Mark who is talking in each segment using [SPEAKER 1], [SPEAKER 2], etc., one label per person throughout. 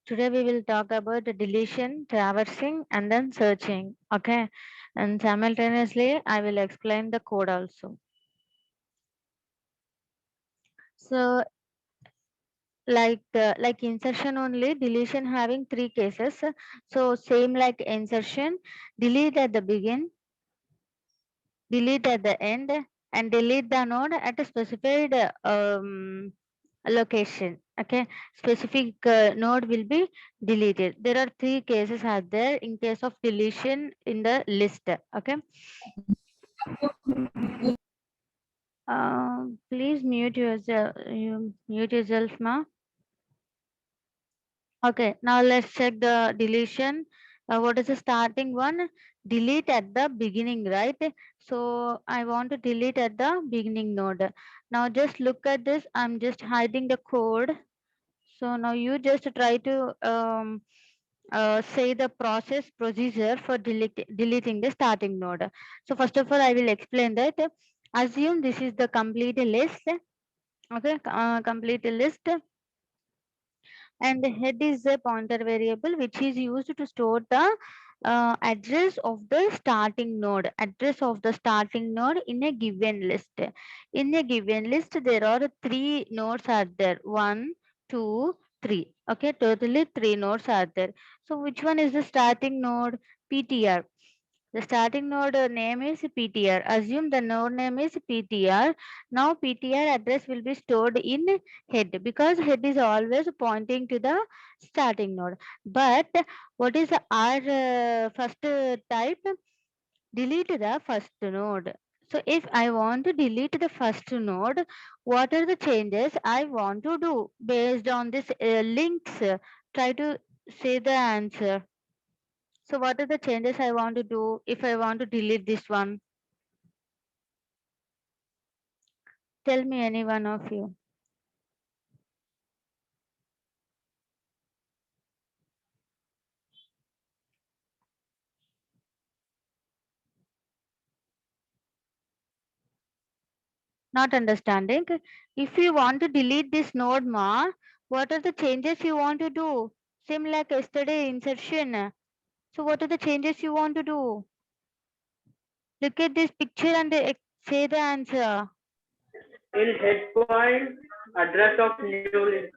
[SPEAKER 1] Today we will talk about the deletion, traversing, and then searching. Okay, and simultaneously I will explain the code also. So like insertion only, deletion having three cases. So same like insertion, delete at the begin, delete at the end, and delete the node at a specified location. Okay, specific node will be deleted. There are three cases are there in case of deletion in the list. Okay, please mute yourself. You mute yourself, ma. Okay, now let's check the deletion. What is the starting one? Delete at the beginning, right? So I want to delete at the beginning node. Now just look at this. I'm just hiding the code. So now you just try to say the procedure for deleting the starting node. So first of all, I will explain that. Assume this is the complete list. Okay, complete list, and the head is a pointer variable which is used to store the address of the starting node. Address of the starting node in a given list. In a given list, there are three nodes are there. One, two, three. Okay, totally three nodes are there. So which one is the starting node? PTR. The starting node name is PTR. Assume the node name is PTR. Now PTR address will be stored in head because head is always pointing to the starting node. But what is our first type? Delete the first node. So if I want to delete the first node, what are the changes I want to do based on this links? Try to say the answer. So what are the changes I want to do if I want to delete this one? Tell me any one of you. Not understanding. If you want to delete this node, ma, what are the changes you want to do? Same like yesterday insertion. So what are the changes you want to do? Look at this picture and say the answer.
[SPEAKER 2] In head point, address of new link.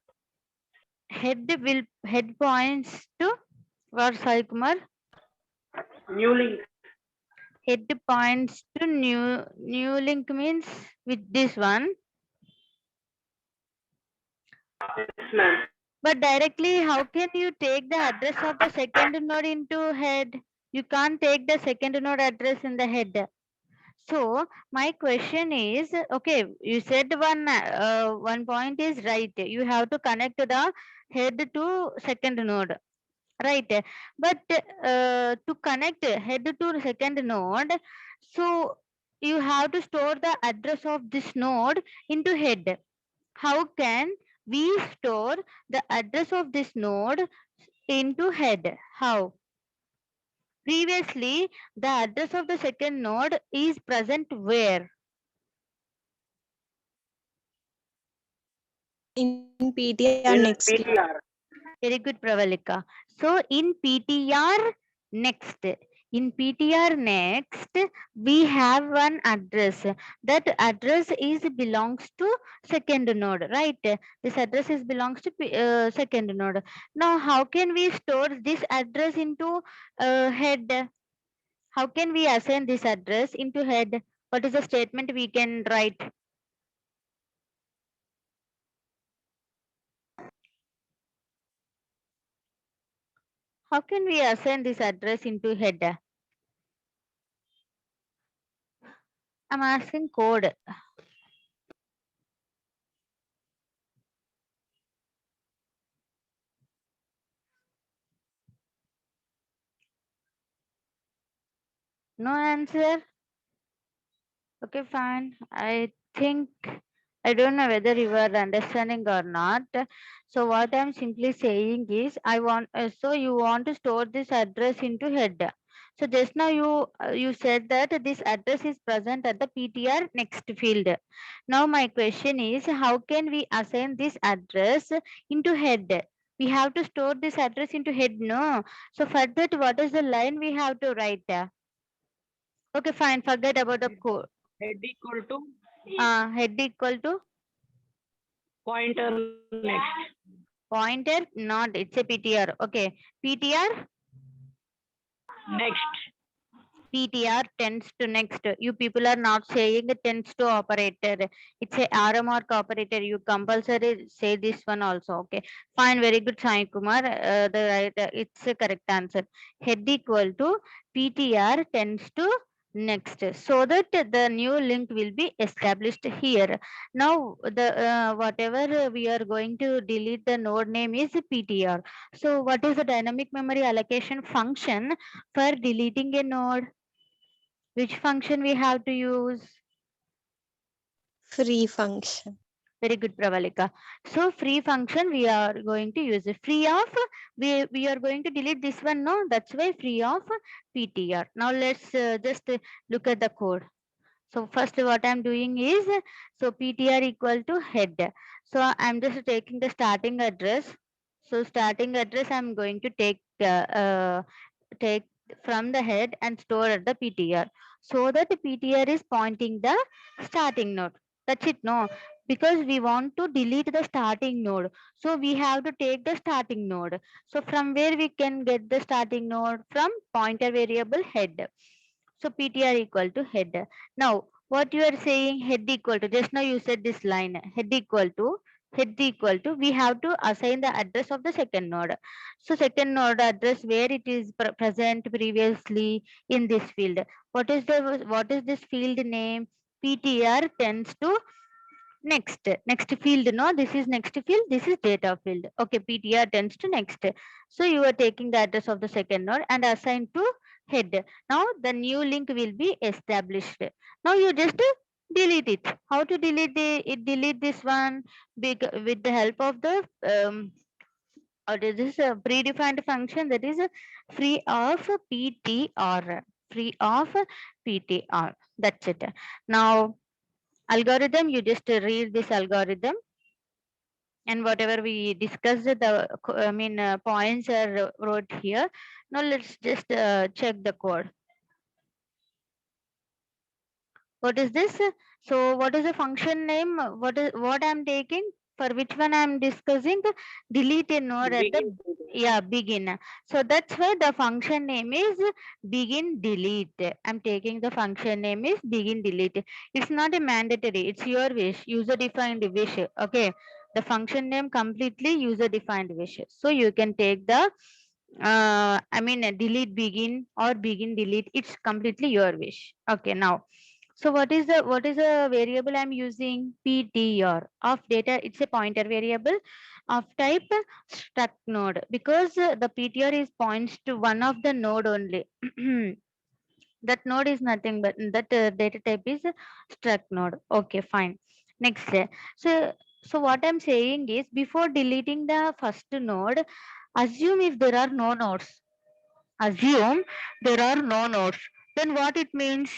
[SPEAKER 1] Head points to what, Sai Kumar?
[SPEAKER 2] New link.
[SPEAKER 1] Head points to new link means with this one.
[SPEAKER 2] Yes, ma'am.
[SPEAKER 1] But directly, how can you take the address of the second node into head? You can't take the second node address in the head. So my question is, okay, you said one point is right. You have to connect the head to second node, right? But to connect head to second node, so you have to store the address of this node into head. How can we store the address of this node into head? How? Previously, the address of the second node is present where?
[SPEAKER 3] In PTR
[SPEAKER 2] In
[SPEAKER 3] next.
[SPEAKER 2] PTR.
[SPEAKER 1] Very good, Pravalika. So in PTR next, in PTR next, we have one address. That address is belongs to second node, right? This address is belongs to second node. Now, how can we store this address into head? How can we assign this address into head? What is the statement we can write? How can we assign this address into head? I'm asking code. No answer? Okay, fine. I think I don't know whether you are understanding or not. So what I'm simply saying is I want so you want to store this address into head. So just now you said that this address is present at the PTR next field. Now my question is how can we assign this address into head? We have to store this address into head, no? So for that, what is the line we have to write? Okay, fine. Forget about the code.
[SPEAKER 2] Head equal to
[SPEAKER 1] Head equal to
[SPEAKER 2] pointer next.
[SPEAKER 1] pointer, not, it's a PTR. Okay, PTR.
[SPEAKER 2] Next.
[SPEAKER 1] PTR tends to next. You people are not saying it tends to operator. It's a arrow mark operator. You compulsory say this one also. Okay, fine. Very good, Sai Kumar. The right, it's a correct answer. Head equal to PTR tends to next, so that the new link will be established here. Now the whatever we are going to delete, the node name is PTR. So what is the dynamic memory allocation function for deleting a node? Which function we have to use?
[SPEAKER 3] Free function.
[SPEAKER 1] Very good, Pravalika. So free function we are going to use it. Free of, we are going to delete this one, no? That's why free of PTR. Now let's just look at the code. So first what I'm doing is, so PTR equal to head. So I'm just taking the starting address. So starting address I'm going to take from the head and store at the PTR, so that the PTR is pointing the starting node. That's it, no? Because we want to delete the starting node, so we have to take the starting node. So from where we can get the starting node? From pointer variable head. So PTR equal to head. Now what you are saying, head equal to, just now you said this line, head equal to, we have to assign the address of the second node. So second node address where it is present previously in this field. What is this field name? PTR tends to next field, no? This is next field, this is data field. Okay, PTR tends to next. So you are taking the address of the second node and assign to head. Now the new link will be established. Now you just delete it. How to delete delete this one? With the help of the or this is a predefined function, that is free of PTR. Free of PTR. That's it. Now algorithm, you just read this algorithm, and whatever we discussed, the points are wrote here. Now let's just check the code. What is this? So what is the function name? What I'm taking? For which one I'm discussing? Delete a node at the begin. So that's why the function name is begin delete. I'm taking the function name is begin delete. It's not a mandatory. It's your wish, user defined wish. Okay, the function name completely user defined wish. So you can take the delete begin or begin delete. It's completely your wish. Okay, now. So what is the variable I'm using? PTR of data. It's a pointer variable of type struct node, because the PTR is points to one of the node only. That node is nothing but that data type is struct node. Okay, fine. Next, so what I'm saying is, before deleting the first node, assume if there are no nodes. Assume there are no nodes. Then what it means?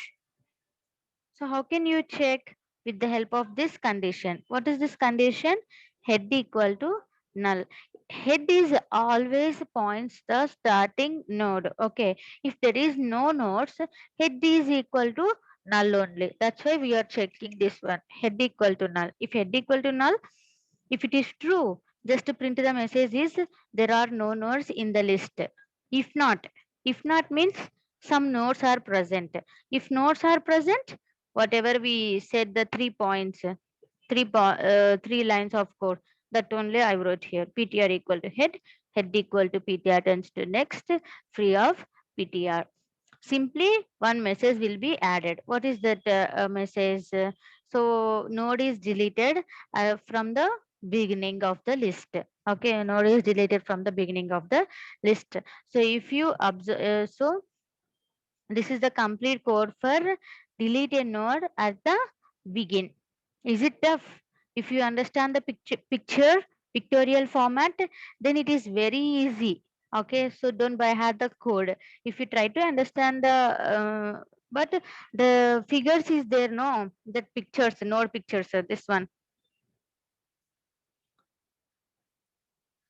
[SPEAKER 1] So how can you check? With the help of this condition. What is this condition? Head equal to null. Head is always points the starting node. Okay. If there is no nodes, head is equal to null only. That's why we are checking this one. Head equal to null. If head equal to null, if it is true, just to print the message is there are no nodes in the list. If not, means some nodes are present. If nodes are present, whatever we said, the 3 points, three lines of code, that only I wrote here. PTR equal to head equal to PTR turns to next, free of PTR. Simply one message will be added. What is that message? So node is deleted from the beginning of the list. Okay, node is deleted from the beginning of the list. So if you observe, so this is the complete code for delete a node at the begin. Is it tough? If you understand the pictorial format, then it is very easy. Okay, so don't by heart the code. If you try to understand the but the figures is there, no? That pictures, node pictures, this one.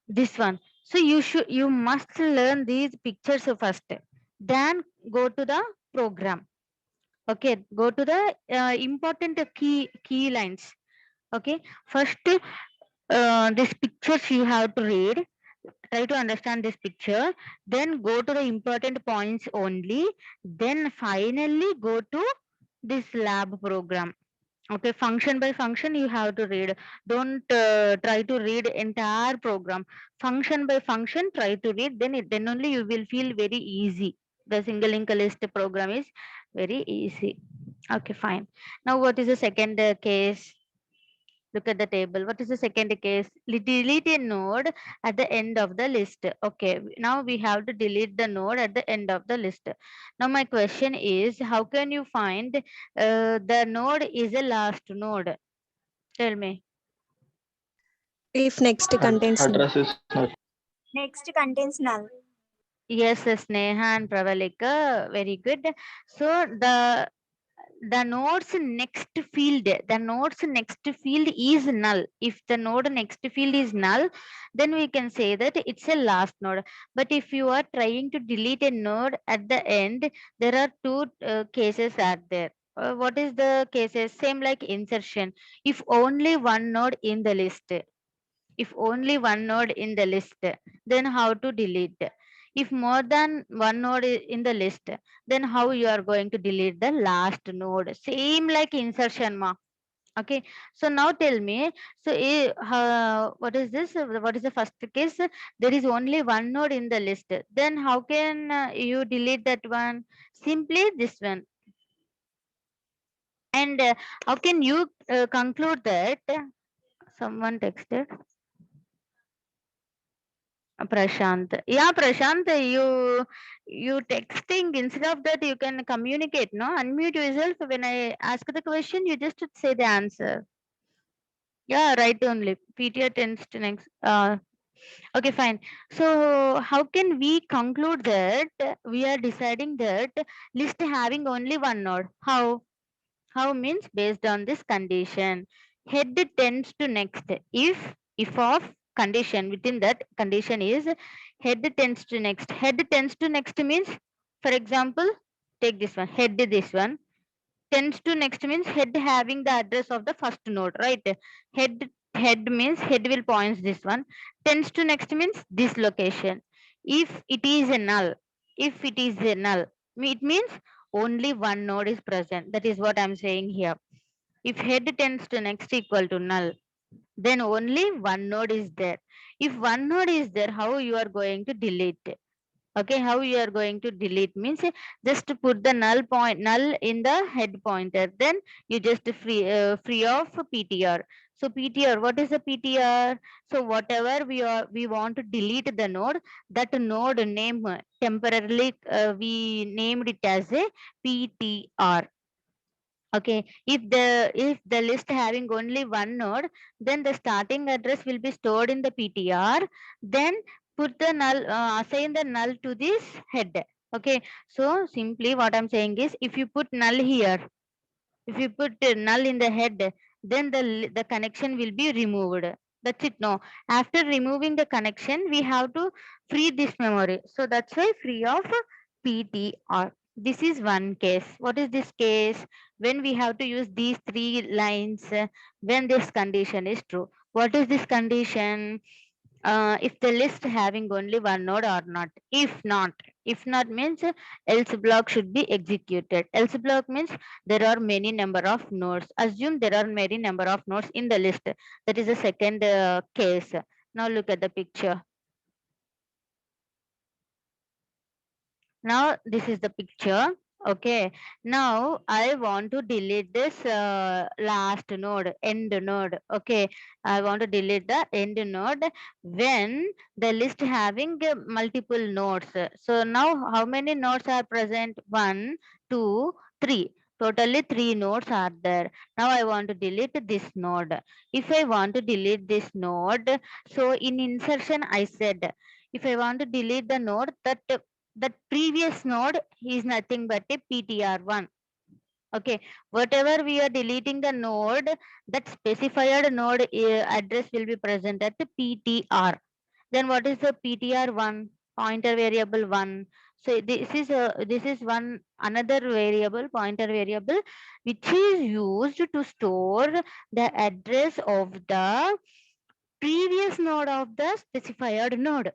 [SPEAKER 1] This one. So you must learn these pictures first, then go to the program. Okay, go to the important key lines. Okay, first these pictures you have to read, try to understand this picture, then go to the important points only, then finally go to this lab program. Okay, function by function you have to read. Don't try to read entire program. Function by function try to read, then only you will feel very easy. The single link list program is very easy. Okay, fine. Now what is the second case? Look at the table. What is the second case? Delete a node at the end of the list. Okay, now we have to delete the node at the end of the list. Now my question is, how can you find the node is a last node? Tell me.
[SPEAKER 3] If next contains null.
[SPEAKER 4] Address is not.
[SPEAKER 5] Next contains null.
[SPEAKER 1] Yes, Sneha and Pravalika, very good. So the node's next field, the node's next field is null. If the node next field is null, then we can say that it's a last node. But if you are trying to delete a node at the end, there are two cases are there. What is the cases? Same like insertion. If only one node in the list, if only one node in the list, then how to delete? If more than one node in the list, then how you are going to delete the last node? Same like insertion ma. Okay, so now tell me, so what is this? What is the first case? There is only one node in the list. Then how can you delete that one? Simply this one. And how can you conclude that? Someone texted. Prashant. Yeah, Prashant, you texting, instead of that you can communicate, no? Unmute yourself. When I ask the question, you just say the answer. Yeah, right only. PTR tends to next. Okay, fine. So how can we conclude that we are deciding that list having only one node? How? How means based on this condition. Head tends to next. If of condition, within that condition is head tends to next. Head tends to next means, for example, take this one. Head this one. Tends to next means head having the address of the first node, right? Head means head will points this one. Tends to next means this location. If it is a null, if it is a null, it means only one node is present. That is what I'm saying here. If head tends to next equal to null, then only one node is there. If one node is there, how you are going to delete? Okay, how you are going to delete means just to put the null in the head pointer, then you just free of ptr. So ptr, what is the ptr? So whatever we want to delete the node, that node name temporarily we named it as a ptr. Okay, if the list having only one node, then the starting address will be stored in the ptr, then put the null, assign the null to this head. Okay, so simply what I'm saying is, if you put null here, if you put null in the head, then the connection will be removed. That's it. No, after removing the connection, we have to free this memory. So that's why free of ptr. This is one case. What is this case? When we have to use these three lines, when this condition is true. What is this condition? If the list having only one node or not. If not means else block should be executed. Else block means there are many number of nodes. Assume there are many number of nodes in the list. That is the second case. Now look at the picture. Now this is the picture. Okay, now I want to delete this last node, end node. Okay, I want to delete the end node when the list having multiple nodes. So now how many nodes are present? 1, 2, 3. Totally 3 nodes are there. Now I want to delete this node. If I want to delete this node, so in insertion I said, if I want to delete the node, that previous node is nothing but a ptr1. Okay, whatever we are deleting the node, that specified node address will be present at the ptr. Then what is the PTR1? Pointer variable 1. So this is one another variable, pointer variable, which is used to store the address of the previous node of the specified node.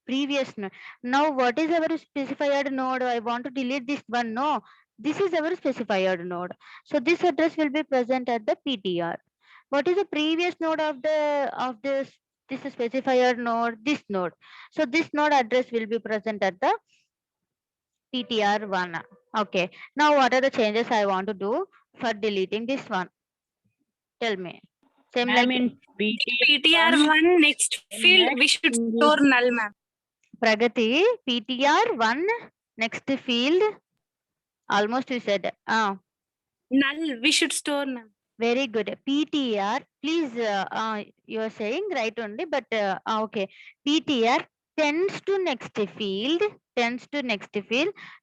[SPEAKER 1] Previous node. Now what is our specified node? I want to delete this one. No, this is our specified node. So this address will be present at the PTR. What is the previous node of this specifier node? This node. So this node address will be present at the PTR1. Okay. Now what are the changes I want to do for deleting this one? Tell me. Same like
[SPEAKER 4] in
[SPEAKER 6] PTR1 next field we should store null, ma'am.
[SPEAKER 1] Pragati, PTR1 next field. Almost you said.
[SPEAKER 6] Null we should store, ma'am.
[SPEAKER 1] Very good. PTR, please, you are saying right only, but okay. PTR tends to next field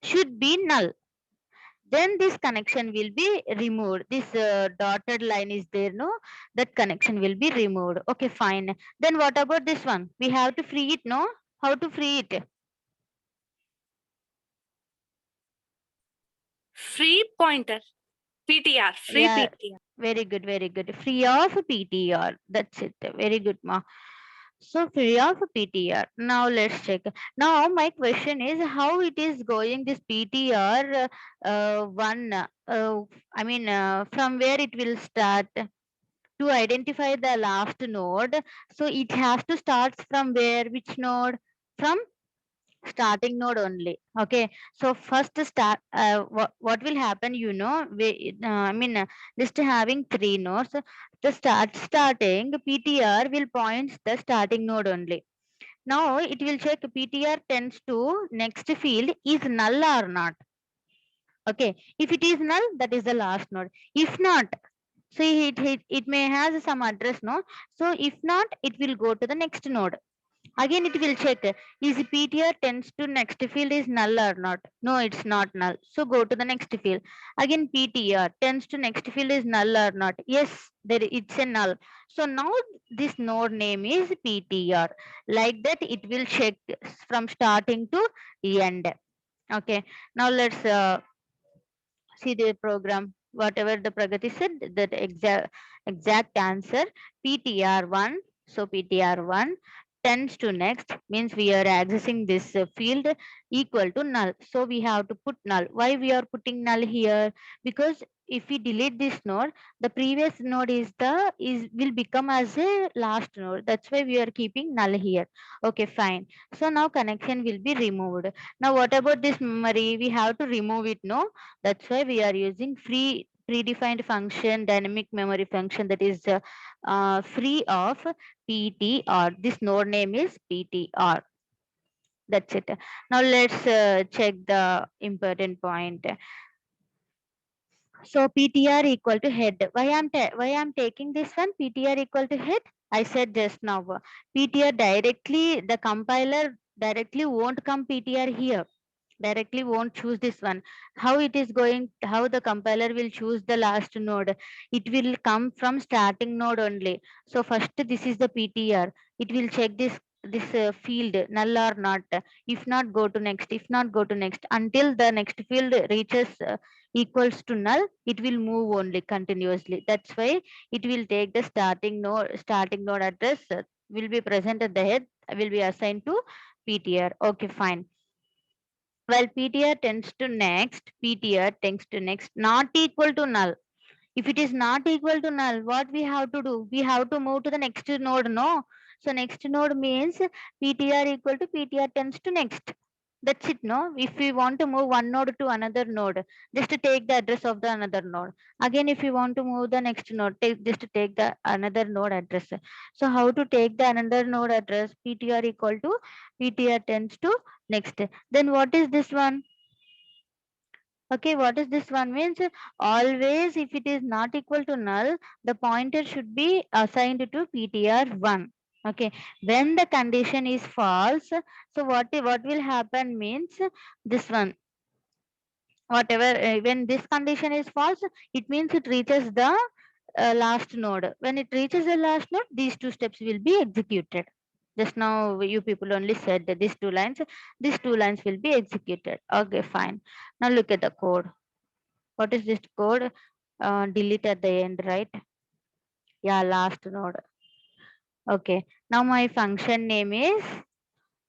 [SPEAKER 1] should be null. Then this connection will be removed. This dotted line is there, no? That connection will be removed. Okay, fine. Then what about this one? We have to free it, no? How to free it?
[SPEAKER 6] Free pointer. PTR. Free
[SPEAKER 1] Yeah.
[SPEAKER 6] PTR.
[SPEAKER 1] Very good, very good. Free of PTR. That's it. Very good, ma. So free of PTR. Now let's check. Now my question is how it is going this PTR one. I mean from where it will start to identify the last node. So it has to start from where? Which node? From starting node only. Okay, so first start what will happen, you know, list having 3 nodes. The starting PTR will point the starting node only. Now it will check PTR tends to next field is null or not. Okay, if it is null, that is the last node. If not, so it may has some address, no? So if not, it will go to the next node. Again, it will check is PTR tends to next field is null or not. No, it's not null. So go to the next field. Again, PTR tends to next field is null or not. Yes, it's a null. So now this node name is PTR. Like that, it will check from starting to end. Okay. Now let's see the program. Whatever the Pragati said, that exact answer PTR1. So PTR1 tends to next means we are accessing this field equal to null. So we have to put null. Why we are putting null here? Because if we delete this node, the previous node will become as a last node. That's why we are keeping null here. Okay, fine. So now connection will be removed. Now what about this memory? We have to remove it, no? That's why we are using free predefined function, dynamic memory function, that is free of PTR. This node name is PTR. That's it. Now let's check the important point. So PTR equal to head. Why I'm taking this one? PTR equal to head. I said just now. PTR directly, the compiler directly won't come PTR here. Directly won't choose this one. How it is going? How the compiler will choose the last node? It will come from starting node only. So first this is the PTR. It will check this field null or not. If not, go to next. If not, go to next until the next field reaches equals to null. It will move only continuously. That's why it will take the starting node address will be present at the head, will be assigned to PTR. Okay, fine. Well, PTR tends to next, PTR tends to next, not equal to null. If it is not equal to null, what we have to do? We have to move to the next node, no? So next node means PTR equal to PTR tends to next. That's it, no? If we want to move one node to another node, just to take the address of the another node. Again, if you want to move the next node, just to take the another node address. So how to take the another node address? PTR equal to PTR tends to next. Then what is this one? Okay, what is this one? Means always if it is not equal to null, the pointer should be assigned to PTR1. Okay, when the condition is false, so what will happen means this one. Whatever, when this condition is false, it means it reaches the last node. When it reaches the last node, these two steps will be executed. Just now you people only said that these two lines will be executed. Okay, fine. Now look at the code. What is this code? Delete at the end, right? Yeah, last node. Okay. Now my function name is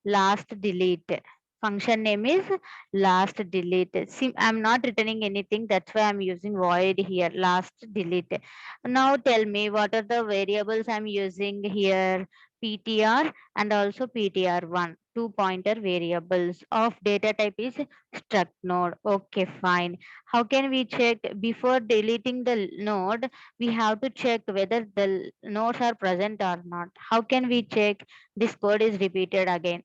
[SPEAKER 1] last delete. Function name is last delete. See, I'm not returning anything. That's why I'm using void here. Last delete. Now tell me what are the variables I'm using here. PTR and also PTR1. Two pointer variables of data type is struct node. Okay, fine. How can we check before deleting the node? We have to check whether the nodes are present or not. How can we check? This code is repeated again.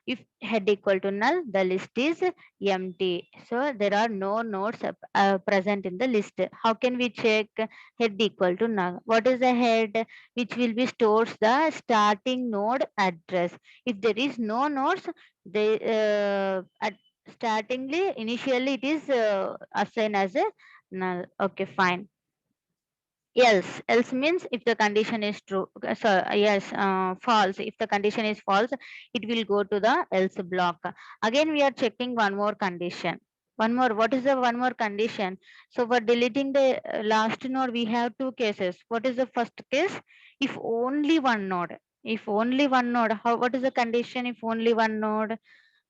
[SPEAKER 1] If head equal to null, the list is empty. So there are no nodes present in the list. How can we check head equal to null? What is the head? Which will be stores the starting node address. If there is no nodes, they at startingly initially it is assigned as a null. Okay, fine. Else means if the condition is true. So yes, false. If the condition is false, it will go to the else block. Again, we are checking one more condition. One more. What is the one more condition? So for deleting the last node, we have two cases. What is the first case? If only one node. If only one node. How? What is the condition? If only one node.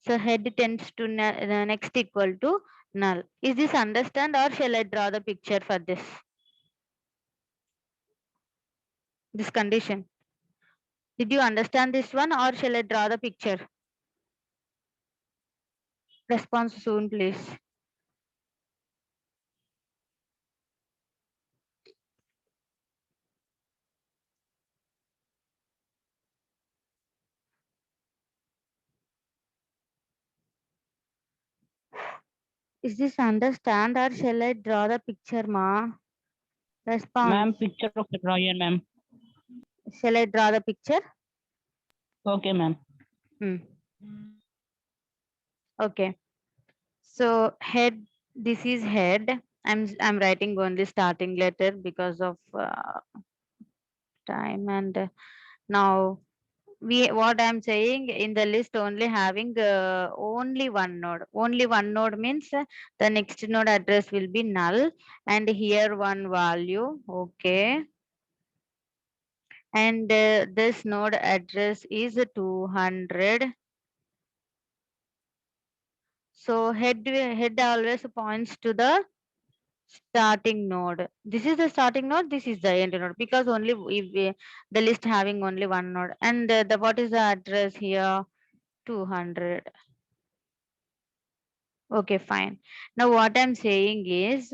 [SPEAKER 1] So head tends to next equal to null. Is this understand or shall I draw the picture for this condition? Did you understand this one or shall I draw the picture? Response soon, please. Is this understand or shall I draw the picture, ma? Response.
[SPEAKER 4] Ma'am, picture of the drawing, ma'am.
[SPEAKER 1] Shall I draw the picture?
[SPEAKER 4] Okay, ma'am.
[SPEAKER 1] Okay. So head, this is head. I'm writing only starting letter because of time and now what I'm saying in the list only having only one node. Only one node means the next node address will be null and here one value. Okay. And this node address is 200. So head always points to the starting node. This is the starting node, this is the end node because only if the list having only one node and the what is the address here? 200. Okay, fine. Now what I'm saying is,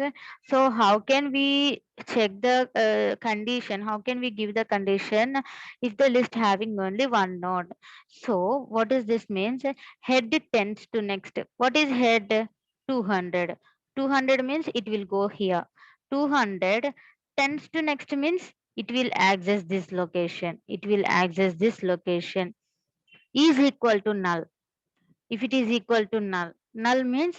[SPEAKER 1] so how can we check the condition? How can we give the condition if the list having only one node? So what does this means? Head tends to next. What is head? 200. 200 means it will go here. 200 tends to next means it will access this location. It will access this location is equal to null. If it is equal to null means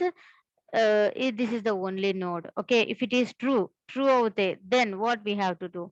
[SPEAKER 1] this is the only node. Okay, if it is true out there, then what we have to do?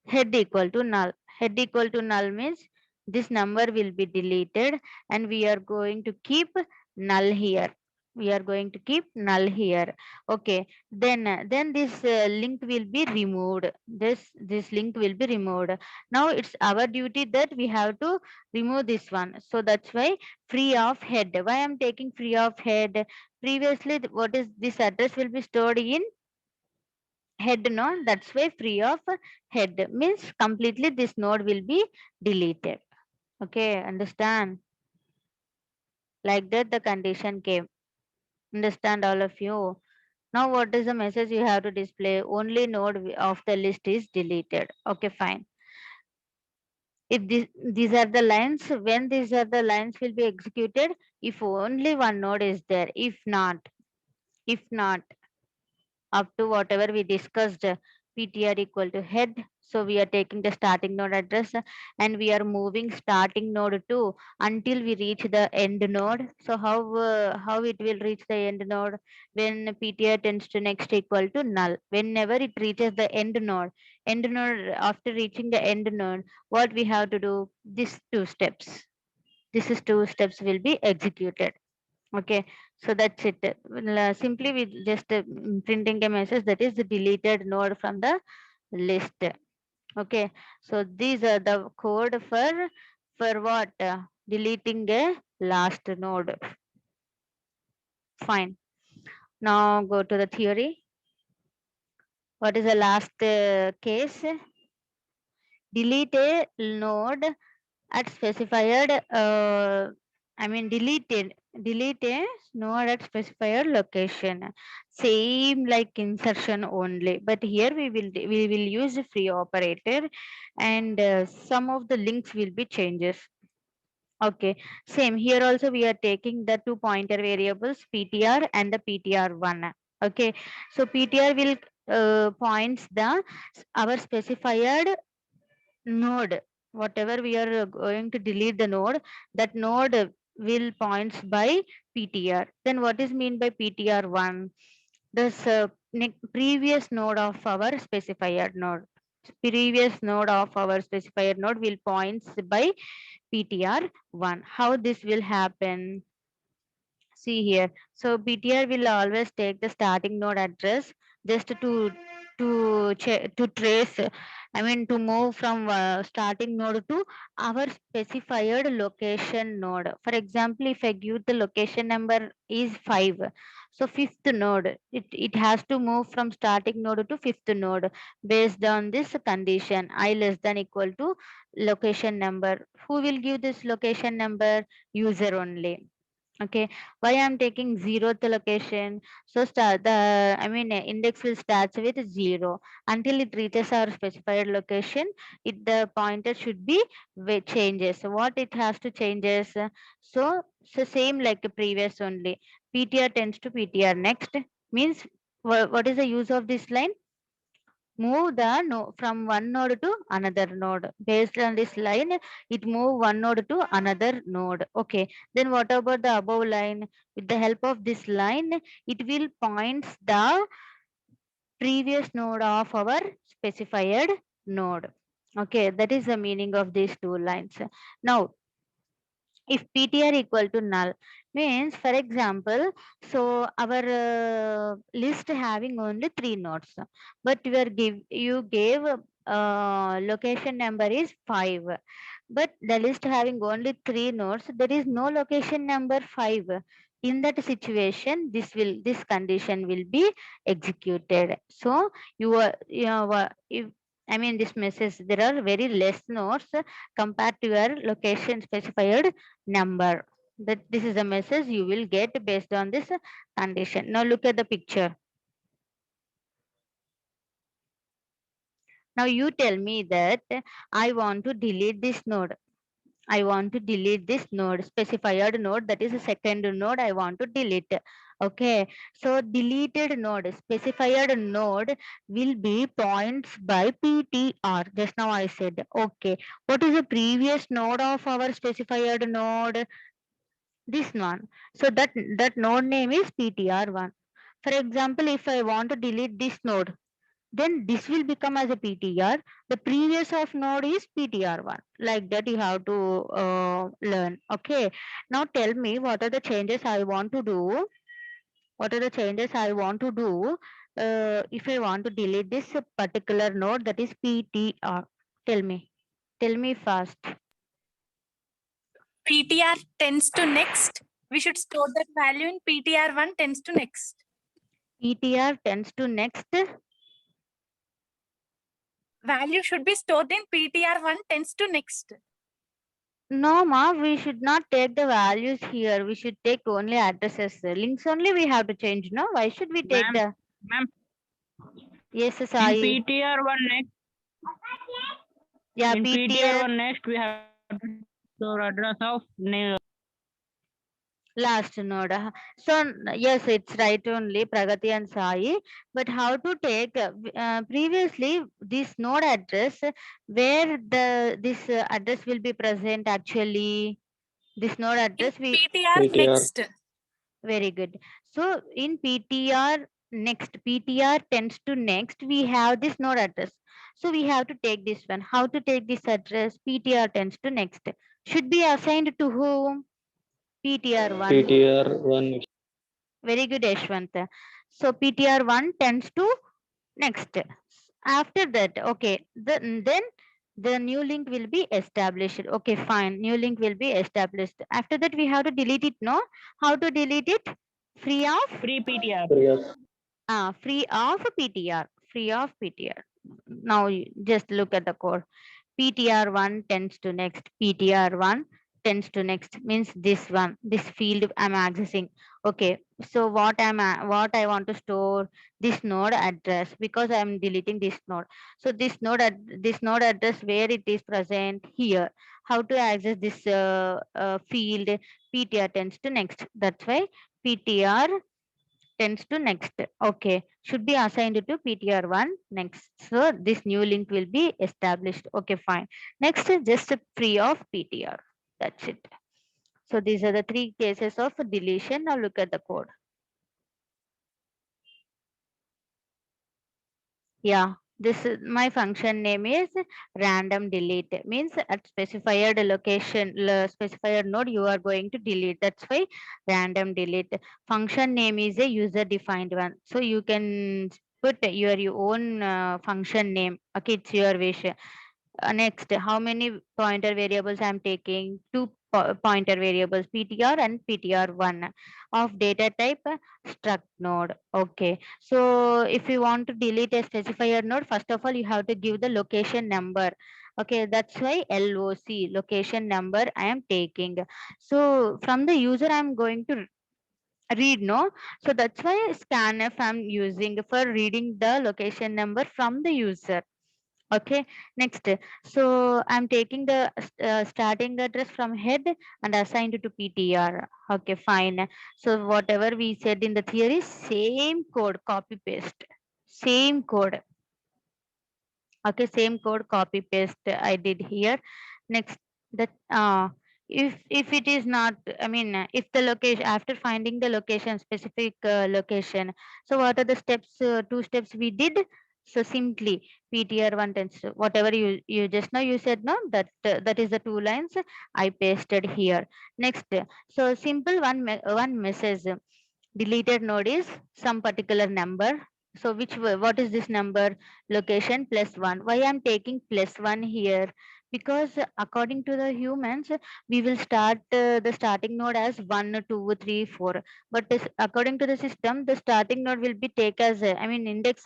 [SPEAKER 1] Head equal to null. Head equal to null means this number will be deleted and we are going to keep null here. We are going to keep null here. Okay, then this link will be removed. This link will be removed. Now it's our duty that we have to remove this one. So that's why free of head. Why I'm taking free of head? Previously, what is this address will be stored in head node. That's why free of head means completely this node will be deleted. Okay, understand? Like that the condition came. Understand all of you? Now what is the message you have to display? Only node of the list is deleted. Okay, fine. If these are the lines, when these are the lines will be executed, if only one node is there. If not, up to whatever we discussed, PTR equal to head, So we are taking the starting node address and we are moving starting node 2 until we reach the end node. So how it will reach the end node? When PTR tends to next equal to null. Whenever it reaches the end node, after reaching the end node, what we have to do? These two steps. This is two steps will be executed. Okay, so that's it. Simply we just printing a message that is the deleted node from the list. Okay, so these are the code for what? Deleting a last node. Fine. Now go to the theory. What is the last case? Delete a node at specified delete a node at specified location. Same like insertion only, but here we will use a free operator, and some of the links will be changes. Okay, same here also we are taking the two pointer variables PTR and the PTR1. Okay, so PTR will points the our specified node. Whatever we are going to delete the node, that node will points by PTR. Then what is mean by PTR1? This previous node of our specified node. Previous node of our specified node will points by PTR1. How this will happen? See here. So PTR will always take the starting node address just to trace. To move from starting node to our specified location node. For example, if I give the location number is 5, so fifth node, it has to move from starting node to fifth node based on this condition I less than equal to location number. Who will give this location number? User only. Okay, why I'm taking 0th location? So start the index will start with 0 until it reaches our specified location. The pointer should be changes. So what it has to changes? So same like the previous only. PTR tends to PTR next means what is the use of this line? Move the from one node to another node. Based on this line, it move one node to another node. Okay, then what about the above line? With the help of this line, it will points the previous node of our specified node. Okay, that is the meaning of these two lines. Now if PTR equal to null means, for example, so our list having only 3 nodes, but you gave location number is 5, but the list having only 3 nodes, there is no location number 5. In that situation, this condition will be executed. So this message, there are very less nodes compared to your location specified number. That this is a message you will get based on this condition. Now look at the picture. Now you tell me that I want to delete this node. I want to delete this node, specified node, that is a second node I want to delete. Okay, so deleted node, specified node will be points by PTR. Just now I said, okay, what is the previous node of our specified node? This one. So that node name is PTR1. For example, if I want to delete this node, then this will become as a PTR. The previous of node is PTR1. Like that you have to learn. Okay. Now tell me what are the changes I want to do. What are the changes I want to do if I want to delete this particular node, that is PTR. Tell me. Tell me fast.
[SPEAKER 6] PTR tends to next. We should store that value in PTR1 tends to next.
[SPEAKER 1] PTR tends to next.
[SPEAKER 6] Value should be stored in PTR1 tends to next.
[SPEAKER 1] No, ma, we should not take the values here. We should take only addresses. Links only we have to change, no? Why should we take the...
[SPEAKER 4] Ma'am,
[SPEAKER 1] Yes,
[SPEAKER 4] in
[SPEAKER 1] Sai.
[SPEAKER 4] PTR1 next,
[SPEAKER 1] Yeah,
[SPEAKER 4] in
[SPEAKER 1] PTR.
[SPEAKER 4] PTR1 next, we have to store address of name.
[SPEAKER 1] last node. So yes, it's right only, Pragati and Sai. But how to take previously this node address, where this address will be present actually? This node
[SPEAKER 6] In
[SPEAKER 1] address we
[SPEAKER 6] PTR
[SPEAKER 2] PTR.
[SPEAKER 6] next.
[SPEAKER 1] very good. So in PTR next, PTR tends to next, we have this node address. So we have to take this one. How to take this address? PTR tends to next. Should be assigned to whom? PTR1.
[SPEAKER 2] PTR1.
[SPEAKER 1] Very good, Yashwant. So PTR1 tends to next. After that, okay, then the new link will be established. Okay, fine. New link will be established. After that, we have to delete it, no? How to delete it? Free of?
[SPEAKER 4] Free PTR.
[SPEAKER 1] Free of PTR. Free of PTR. Now just look at the code. PTR1 tends to next. PTR1 tends to next means this one, this field I'm accessing. Okay, so what I want to store, this node address, because I'm deleting this node. So this node address, where it is present here. How to access this field? PTR tends to next. That's why PTR tends to next. Okay, should be assigned to PTR1 next. So this new link will be established. Okay, fine. Next is just free of PTR. That's it. So these are the three cases of deletion. Now look at the code. Yeah, this is my function name is random delete. Means at specified location, specified node, you are going to delete. That's why random delete. Function name is a user defined one. So you can put your own function name. Okay, it's your wish. Next, how many pointer variables I'm taking? Two pointer variables, PTR and PTR1 of data type struct node. Okay, so if you want to delete a specifier node, first of all, you have to give the location number. Okay, that's why LOC, location number I am taking. So from the user, I'm going to read, no? So that's why scanf I'm using for reading the location number from the user. Okay, next, so I'm taking the starting address from head and assigned to PTR. Okay, fine. So whatever we said in the theory, same code, copy paste, same code. Okay, same code, copy paste I did here. Next, that if it is not, I mean, if the location, after finding the location, specific location, so what are the steps, two steps we did? So simply PTR1 tends to whatever you just now you said, no, that that is the two lines I pasted here. Next, so simple one message, deleted node is some particular number. So what is this number? Location +1. Why I'm taking +1 here? Because according to the humans, we will start the starting node as 1, 2, 3, 4. But according to the system, the starting node will be take as I mean index.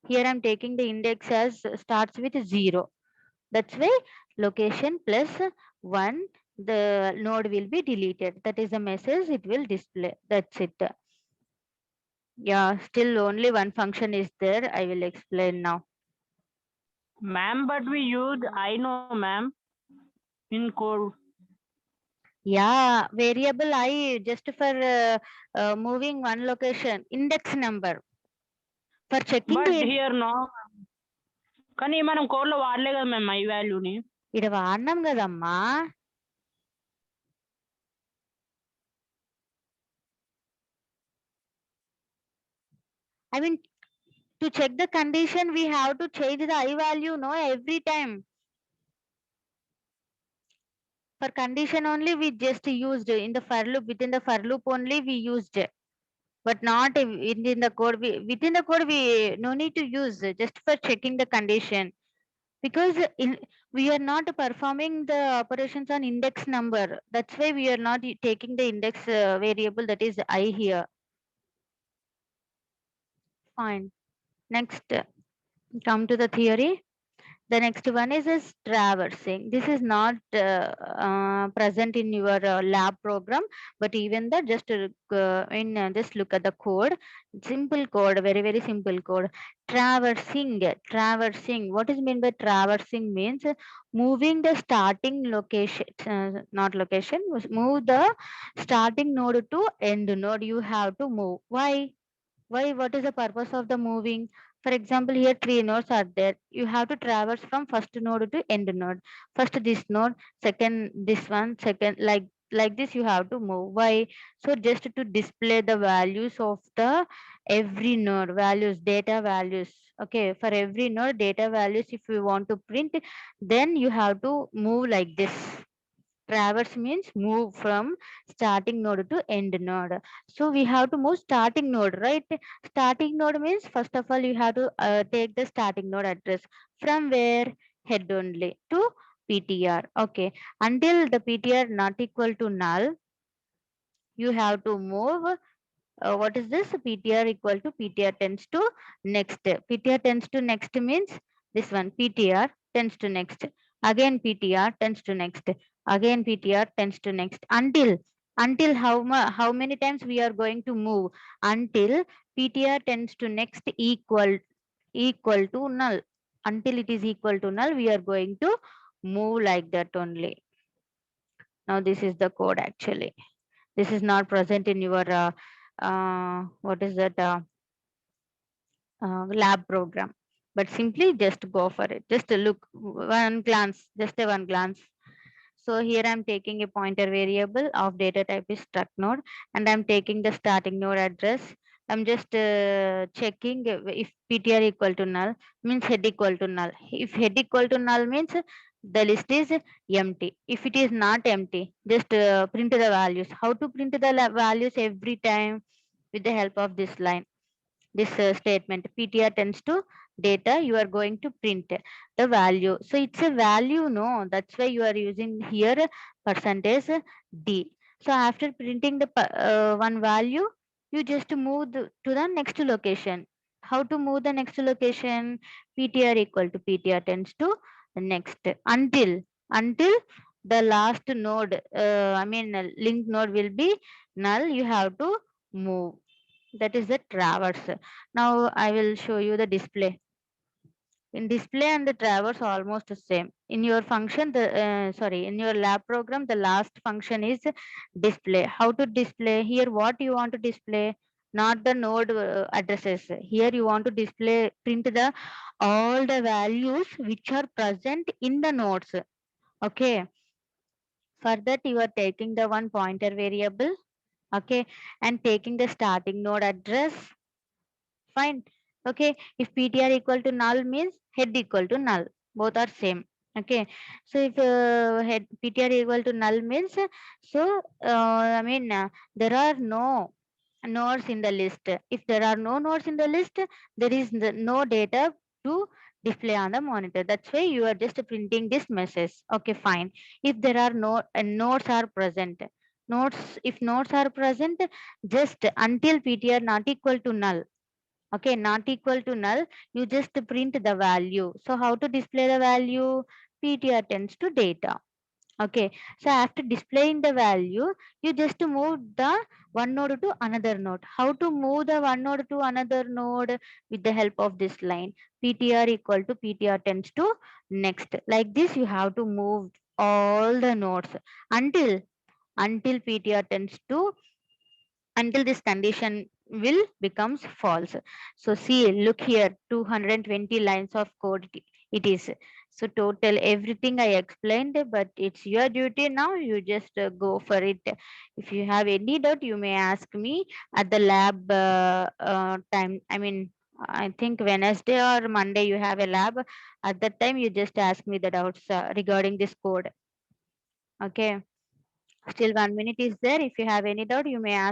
[SPEAKER 1] Here I'm taking the index as starts with 0. That's why location +1, the node will be deleted. That is the message it will display. That's it. Yeah, still only one function is there. I will explain now.
[SPEAKER 4] Ma'am, but we use I know, ma'am, in code.
[SPEAKER 1] Yeah, variable I just for moving one location, index number. For checking
[SPEAKER 4] But
[SPEAKER 1] the
[SPEAKER 4] here no. కానీ మనం code లో వాడలే కదా ma'am I వాల్యూని.
[SPEAKER 1] ఇక్కడ వాడినాం కదమ్మా. I mean, to check the condition, we have to change the I value, no, every time. For condition only, we just used in the for loop, within the for loop only we used, but not in the code. Within the code, we no need to use, just for checking the condition. Because we are not performing the operations on index number. That's why we are not taking the index variable, that is I here. Fine. Next, come to the theory. The next one is traversing. This is not present in your lab program, but even that just just look at the code. Simple code, very very simple code. Traversing, traversing. What is meant by traversing means moving the starting location, not location. Move the starting node to end node. You have to move. Why? Why? What is the purpose of the moving? For example, here three nodes are there. You have to traverse from first node to end node. First this node, second this one, second like this you have to move. Why? So just to display the values of the every node values, data values. Okay, for every node data values, if you want to print, then you have to move like this. Traverse means move from starting node to end node. So we have to move starting node, right? Starting node means first of all you have to take the starting node address from where, head only to PTR. Okay, until the PTR not equal to null, you have to move. What is this? PTR equal to PTR tends to next. PTR tends to next means this one. PTR tends to next. Again PTR tends to next. Again PTR tends to next. Until how many times we are going to move? Until PTR tends to next equal to null. Until it is equal to null, we are going to move like that only. Now this is the code actually. This is not present in your what is that lab program, but simply just go for it. Just look one glance, just a one glance. So here I'm taking a pointer variable of data type is struct node, and I'm taking the starting node address. I'm just checking if PTR equal to null means head equal to null. If head equal to null means the list is empty. If it is not empty, just print the values. How to print the values every time? With the help of this line, this statement, PTR tends to data, you are going to print the value. So it's a value, no, that's why you are using here percentage D. So after printing the one value, you just move to the next location. How to move the next location? PTR equal to PTR tends to next until the last node, link node will be null, you have to move. That is the traverse. Now I will show you the display. In display and the traverse almost the same. In your function, in your lab program, the last function is display. How to display? Here what you want to display? Not the node addresses. Here you want to display, print the all the values which are present in the nodes. Okay. For that you are taking the one pointer variable. Okay, and taking the starting node address. Fine. Okay, if PTR equal to null means head equal to null, both are same. Okay, so if head PTR equal to null means, so there are no nodes in the list. If there are no nodes in the list, there is no data to display on the monitor. That's why you are just printing this message. Okay, fine. If there are no nodes are present, if nodes are present, just until PTR not equal to null. Okay, not equal to null, you just print the value. So how to display the value? PTR tends to data. Okay, so after displaying the value, you just move the one node to another node. How to move the one node to another node? With the help of this line, PTR equal to PTR tends to next. Like this, you have to move all the nodes until PTR tends to, until this condition will becomes false. So see, look here, 220 lines of code it is. So total everything I explained, but it's your duty now. You just go for it. If you have any doubt, you may ask me at the lab time. I think Wednesday or Monday you have a lab. At that time, you just ask me the doubts regarding this code. Okay. Still 1 minute is there. If you have any doubt, you may ask.